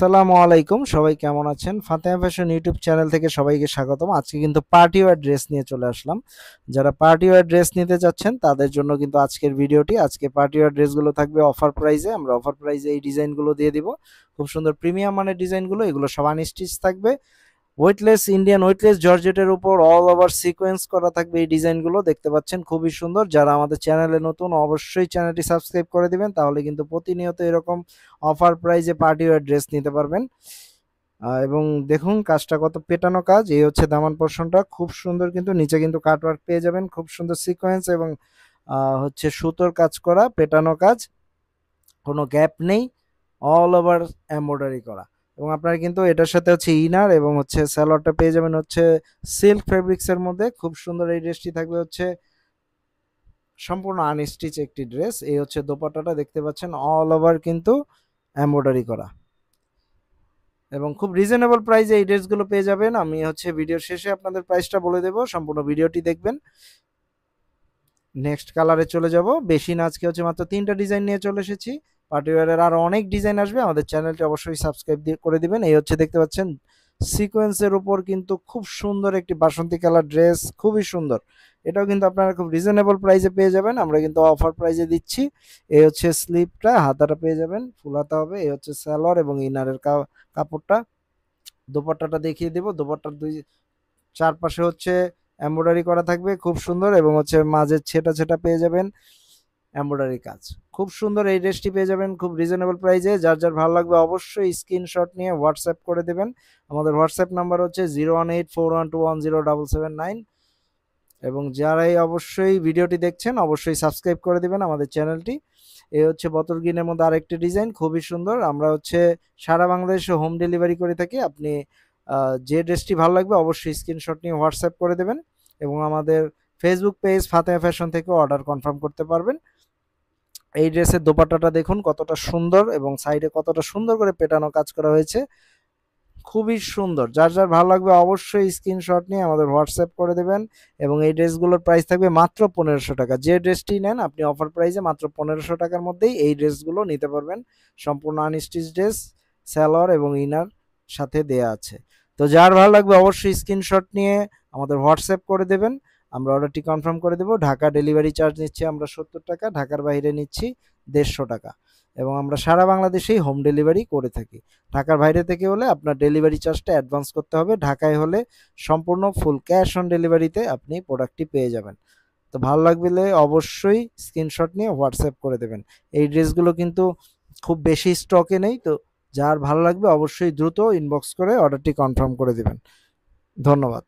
আসসালামু আলাইকুম, সবাই কেমন আছেন? ফাতেমা ফ্যাশন ইউটিউব চ্যানেল থেকে সবাইকে স্বাগতম। আজকে কিন্তু পার্টি ওয়্যার ড্রেস নিয়ে চলে আসলাম। যারা পার্টি ওয়্যার ড্রেস নিতে চাচ্ছেন তাদের জন্য কিন্তু আজকের ভিডিওটি। আজকে পার্টি ওয়্যার ড্রেসগুলো থাকবে অফার প্রাইসে। আমরা অফার প্রাইসে এই ডিজাইনগুলো দিয়ে দিব। খুব সুন্দর প্রিমিয়াম মানের ডিজাইনগুলো, এগুলো সব আনস্টিচ থাকবে। ওয়েটলেস ইন্ডিয়ান ওয়েটলেস জর্জেটের উপর অল ওভার সিকোয়েন্স করা থাকবে এই ডিজাইনগুলো, দেখতে পাচ্ছেন খুবই সুন্দর। যারা আমাদের চ্যানেলে নতুন অবশ্যই চ্যানেলটি সাবস্ক্রাইব করে দিবেন, তাহলে কিন্তু প্রতিনিয়ত এরকম অফার প্রাইজে পার্টি ওয়্যার ড্রেস নিতে পারবেন। এবং দেখুন কাজটা কত পেটানো কাজ। এই হচ্ছে দামান পোরশনটা, খুব সুন্দর, কিন্তু নিচে কিন্তু কাটওয়ার্ক পেয়ে যাবেন, খুব সুন্দর সিকোয়েন্স এবং হচ্ছে সুতোর কাজ করা পেটানো কাজ, কোনো গ্যাপ নেই, অল ওভার এমব্রয়ডারি করা। এবং আপনারা কিন্তু এটার সাথে হচ্ছে ইনার এবং হচ্ছে সালোয়ারটা পেয়ে যাবেন হচ্ছে সিল্ক ফেব্রিক্সের মধ্যে। খুব সুন্দর এই ড্রেসটি থাকবে হচ্ছে সম্পূর্ণ আনস্টিচ একটি ড্রেস। এই হচ্ছে দোপাট্টাটা, দেখতে পাচ্ছেন অল ওভার কিন্তু এমব্রয়ডারি করা এবং খুব রিজনেবল প্রাইসে এই ড্রেসগুলো পেয়ে যাবেন। আমি হচ্ছে ভিডিওর শেষে আপনাদের প্রাইসটা বলে দেবো, সম্পূর্ণ ভিডিওটি দেখবেন। নেক্সট কালারে চলে যাব। বেশি না, আজকে হচ্ছে মাত্র 3টা ডিজাইন নিয়ে চলে এসেছি। পার্টিওয়ারের আরো অনেক ডিজাইন আসবে, আমাদের চ্যানেলটি অবশ্যই সাবস্ক্রাইব করে দিবেন। এই হচ্ছে দেখতে পাচ্ছেন সিকোয়েন্সের উপর কিন্তু খুব সুন্দর একটি বাসন্তী কালার ড্রেস, খুবই সুন্দর। এটাও কিন্তু আপনারা খুব রিজনেবল প্রাইসে পেয়ে যাবেন, আমরা কিন্তু অফার প্রাইসে দিচ্ছি। এই হচ্ছে স্লিপটা, হাতাটা পেয়ে যাবেন ফুল হাতা হবে। এই হচ্ছে সালোয়ার এবং ইনারের কাপড়টা। দোপাট্টাটা দেখিয়ে দেব। দোপাট্টার চারপাশে হচ্ছে এমব্রয়ডারি করা থাকবে খুব সুন্দর, এবং হচ্ছে মাঝে ছেটা ছেটা পেয়ে যাবেন এমব্রয়ডারি কাজ। খুব সুন্দর এই ড্রেসটি পেয়ে যাবেন খুব রিজনেবল প্রাইসে। যার যার ভালো লাগবে অবশ্যই স্ক্রিনশট নিয়ে হোয়াটসঅ্যাপ করে দেবেন। আমাদের হোয়াটসঅ্যাপ নাম্বার হচ্ছে 01841210779। এবং যারাই অবশ্যই ভিডিওটি দেখছেন অবশ্যই সাবস্ক্রাইব করে দিবেন আমাদের চ্যানেলটি। এই হচ্ছে বোতল গ্রিনের মধ্যে আরেকটি ডিজাইন, খুবই সুন্দর। আমরা হচ্ছে সারা বাংলাদেশে হোম ডেলিভারি করে থাকি। আপনি যে ড্রেসটি ভালো লাগবে অবশ্যই স্ক্রিনশট নিয়ে হোয়াটসঅ্যাপ করে দেবেন, এবং আমাদের ফেসবুক পেজ ফাতেমা ফ্যাশন থেকে অর্ডার কনফার্ম করতে পারবেন। এই ড্রেসের দোপাট্টাটা দেখুন কতটা সুন্দর, এবং সাইডে কতটা সুন্দর করে পেটানো কাজ করা হয়েছে, খুবই সুন্দর। যার যার ভালো লাগবে অবশ্যই স্ক্রিনশট নিয়ে আমাদের হোয়াটসঅ্যাপ করে দেবেন। এবং এই ড্রেসগুলোর প্রাইস থাকবে মাত্র 1500 টাকা। যে ড্রেসটি নেন আপনি অফার প্রাইসে মাত্র 1500 টাকার মধ্যেই এই ড্রেসগুলো নিতে পারবেন। সম্পূর্ণ আনস্টিচ ড্রেস, সালোয়ার এবং ইনার সাথে দেয়া আছে। তো যার ভালো লাগবে অবশ্যই স্ক্রিনশট নিয়ে আমাদের হোয়াটসঅ্যাপ করে দেবেন, আমরা অর্ডারটি কনফার্ম করে দেবো। ঢাকা ডেলিভারি চার্জ নিচ্ছি আমরা 70 টাকা, ঢাকার বাইরে নিচ্ছি 150 টাকা। এবং আমরা সারা বাংলাদেশেই হোম ডেলিভারি করে থাকি। ঢাকার বাইরে থেকে হলে আপনার ডেলিভারি চার্জটা অ্যাডভান্স করতে হবে। ঢাকায় হলে সম্পূর্ণ ফুল ক্যাশ অন ডেলিভারিতে আপনি প্রোডাক্টটি পেয়ে যাবেন। তো ভালো লাগলে অবশ্যই স্ক্রিনশট নিয়ে হোয়াটসঅ্যাপ করে দেবেন। এই ড্রেসগুলো কিন্তু খুব বেশি স্টকে নেই, তো যার ভালো লাগবে অবশ্যই দ্রুত ইনবক্স করে অর্ডারটি কনফার্ম করে দেবেন। ধন্যবাদ।